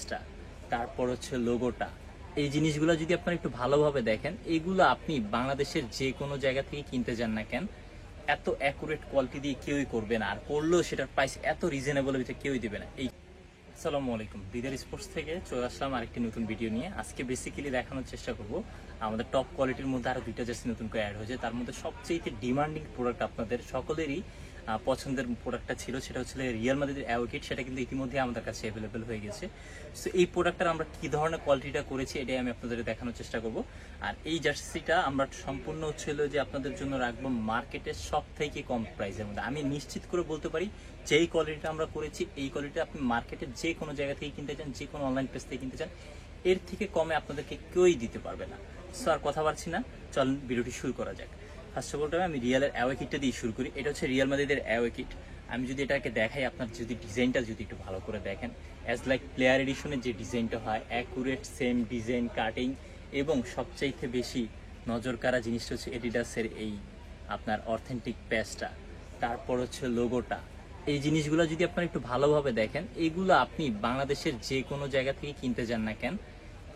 টা, তারপর হচ্ছে লোগোটা, এই জিনিসগুলো যদি আপনারা একটু ভালোভাবে দেখেন, এগুলো আপনি বাংলাদেশের যে কোনো জায়গা থেকে কিনতে যান না কেন, এত অ্যাকুরেট কোয়ালিটি দিয়ে কেউই করবে না, আর করলেও সেটার প্রাইস এত রিজনেবল ভিতরে কেউই দিবে না। আসসালামু আলাইকুম, বিদার স্পোর্টস থেকে চলে আসলাম আরেকটি নতুন ভিডিও নিয়ে। আজকে বেসিক্যালি দেখানোর চেষ্টা করব আমাদের টপ কোয়ালিটির মধ্যে আরো দুইটা জার্সি নতুন করে অ্যাড হয়েছে। তার মধ্যে সবচেয়ে ডিমান্ডিং প্রোডাক্ট, আপনাদের সকলেরই পছন্দের প্রোডাক্টটা ছিল, সেটা হচ্ছে রিয়াল মাদ্রিদের অ্যাওয়াকিট। সেটা কিন্তু ইতিমধ্যে আমাদের কাছে অ্যাভেলেবেল হয়ে গেছে। সো এই প্রোডাক্টটার আমরা কি ধরনের কোয়ালিটিটা করেছি এটাই আমি আপনাদের দেখানোর চেষ্টা করব। আর এই জার্সিটা আমরা সম্পূর্ণ হচ্ছিল যে আপনাদের জন্য রাখবো মার্কেটের সব থেকে কম প্রাইসের মধ্যে। আমি নিশ্চিত করে বলতে পারি যেই কোয়ালিটিটা আমরা করেছি, এই কোয়ালিটি আপনি মার্কেটের যে কোনো জায়গা থেকে কিনতে চান, যে কোনো অনলাইন পেজ থেকে কিনতে চান, এর থেকে কমে আপনাদেরকে কেউই দিতে পারবে না। সো আর কথা বাড়ছি না, চলুন ভিডিওটি শুরু করা যাক। ফার্স্ট অফ অল আমি রিয়ালের অ্যাওয়াকিটটা দিয়ে শুরু করি। এটা হচ্ছে রিয়াল মাদ্রিদের অ্যাওয়াকিট। আমি যদি এটাকে দেখাই, আপনার যদি ডিজাইনটা যদি একটু ভালো করে দেখেন, অ্যাজ লাইক প্লেয়ার এডিশনের যে ডিজাইনটা হয়, অ্যাকুরেট সেম ডিজাইন, কাটিং, এবং সবচাইতে বেশি নজর কাড়া জিনিসটা হচ্ছে এডিডাসের এই আপনার অথেন্টিক প্যাচটা, তারপর হচ্ছে লোগোটা। এই জিনিসগুলো যদি আপনারা একটু ভালোভাবে দেখেন, এগুলো আপনি বাংলাদেশের যে কোনো জায়গা থেকে কিনতে যান না কেন,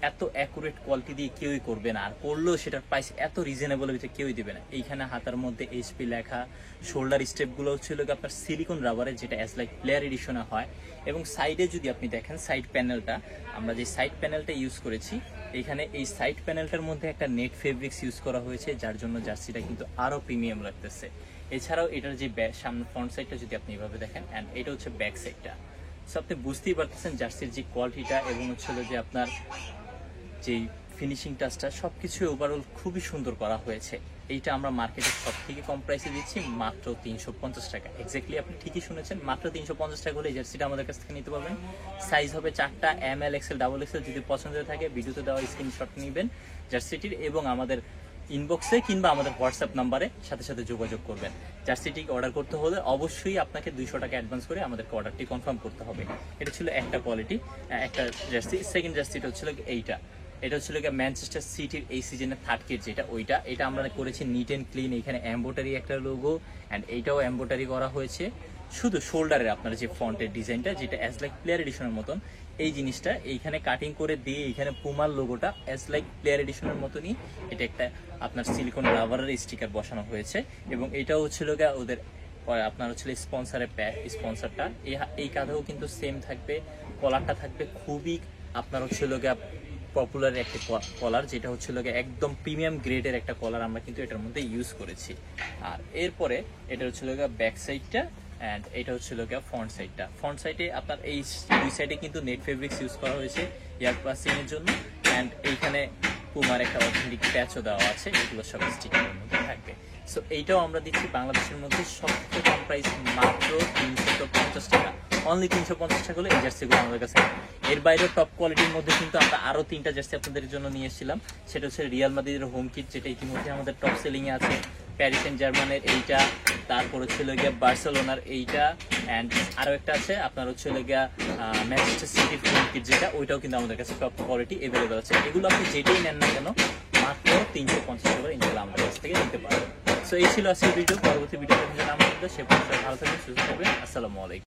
এত অ্যাকুরেট কোয়ালিটি দিয়ে কেউই করবে না, আর করলেও সেটার প্রাইস এত রিজনেবল ভিতরে কেউই দেবে না। এইখানে হাতার মধ্যে এইচপি লেখা, শোল্ডার স্টেপগুলো ছিল আপনার সিলিকন রাবারের, যেটা অ্যাজ লাইক প্লেয়ার এডিশনে হয়। এবং সাইডে যদি আপনি দেখেন সাইড প্যানেলটা, আমরা যে সাইড প্যানেলটা ইউজ করেছি, এখানে এই সাইড প্যানেলটার মধ্যে একটা নেট ফেব্রিক্স ইউজ করা হয়েছে, যার জন্য জার্সিটা কিন্তু আরও প্রিমিয়াম লাগতেছে। এছাড়াও এটার যে সামনে ফ্রন্ট সাইডটা যদি আপনি এভাবে দেখেন, অ্যান্ড এটা হচ্ছে ব্যাক সাইডটা। সো আপনি বুঝতেই পারতেছেন জার্সির যে কোয়ালিটিটা, এবং হচ্ছে যে আপনার যেই ফিনিশিং টাচটা, সব কিছু ওভারঅল খুবই সুন্দর করা হয়েছে। এইটা আমরা মার্কেটে সব থেকে কম প্রাইসে দিচ্ছি, মাত্র 350 টাকা। এক্স্যাক্টলি আপনি ঠিকই শুনেছেন, মাত্র 350 টাকা হলে এই জার্সিটা আমাদের কাছ থেকে নিতে পারবেন। সাইজ হবে 4টা, ML, XL, XXL। যদি পছন্দ থাকে ভিডিওতে দেওয়া স্ক্রিনশট নেবেন জার্সিটির, এবং আমাদের ইনবক্সে কিংবা আমাদের হোয়াটসঅ্যাপ নাম্বারে সাথে সাথে যোগাযোগ করবেন। জার্সিটি অর্ডার করতে হলে অবশ্যই আপনাকে 200 টাকা অ্যাডভান্স করে আমাদেরকে অর্ডারটি কনফার্ম করতে হবে। এটা ছিল একটা কোয়ালিটি, একটা জার্সি। সেকেন্ড জার্সিটা হচ্ছিল এইটা। এটা হচ্ছিল ম্যানচেস্টার সিটির এই সিজনের থার্ড কিট, যেটা ওইটা। এটা আমরা করেছি নিট অ্যান্ড ক্লিন। এখানে এমব্রয়ডারি একটা লোগো, অ্যান্ড এইটাও এমব্রয়ডারি করা হয়েছে। শুধু শোল্ডারের আপনার যে ফ্রন্টের ডিজাইনটা, যেটা অ্যাজ লাইক প্লেয়ার এডিশনের মতন, এই জিনিসটা এইখানে কাটিং করে দিয়ে এইখানে পুমার লোগোটা অ্যাজ লাইক প্লেয়ার এডিশনের মতনই এটা একটা আপনার সিলিকন রাবারের স্টিকার বসানো হয়েছে। এবং এটাও হচ্ছিল ওদের আপনার হচ্ছিল স্পন্সারের স্পন্সারটা। এই কাঁধেও কিন্তু সেম থাকবে, কলারটা থাকবে খুবই আপনার হচ্ছিল পপুলার একটা কলার, যেটা হচ্ছিল একদম প্রিমিয়াম গ্রেডের একটা কলার আমরা কিন্তু এটার মধ্যে ইউজ করেছি। আর এরপরে এটা হচ্ছিল ব্যাক সাইডটা, অ্যান্ড এটা হচ্ছিল ফ্রন্ট সাইডটা। ফ্রন্ট সাইডে আপনার এই দুই সাইডে কিন্তু নেট ফেব্রিক্স ইউজ করা হয়েছে এয়ার ক্লাসিং এর জন্য, অ্যান্ড এইখানে পুমার একটা অথেন্টিক প্যাচও দেওয়া আছে, এগুলো সব স্টিকারের মধ্যে থাকবে। সো এইটাও আমরা দিচ্ছি বাংলাদেশের মধ্যে সবথেকে কম প্রাইস, মাত্র 350 টাকা। অনলি 350 টাকা হলে এই জার্সিগুলো আমাদের কাছে। এর বাইরে টপ কোয়ালিটির মধ্যে কিন্তু আমরা আরো 3টা জার্সি আপনাদের জন্য নিয়ে এসেছিলাম। সেটা হচ্ছে রিয়াল মাদ্রিদের হোম কিট, যেটা ইতিমধ্যে আমাদের টপ সেলিং এ আছে। প্যারিস সেন্ট জার্মানের এইটা, তারপর হচ্ছে বার্সেলোনার এইটা, অ্যান্ড আরো একটা আছে আপনার হচ্ছে ম্যানচেস্টার সিটির হোম কিট, যেটা ওইটাও কিন্তু আমাদের কাছে টপ কোয়ালিটি এভেলেবেল আছে। এগুলো আপনি যেটাই নেন না কেন, মাত্র 350 টাকা ইনশাআল্লাহ আমাদের কাছ থেকে নিতে পারবেন। সো এই ছিল আজকের ভিডিও। পরবর্তী ভিডিও আমাদের সে পর্যন্ত ভালো থাকবেন, সুস্থ থাকবেন। আসসালামু আলাইকুম।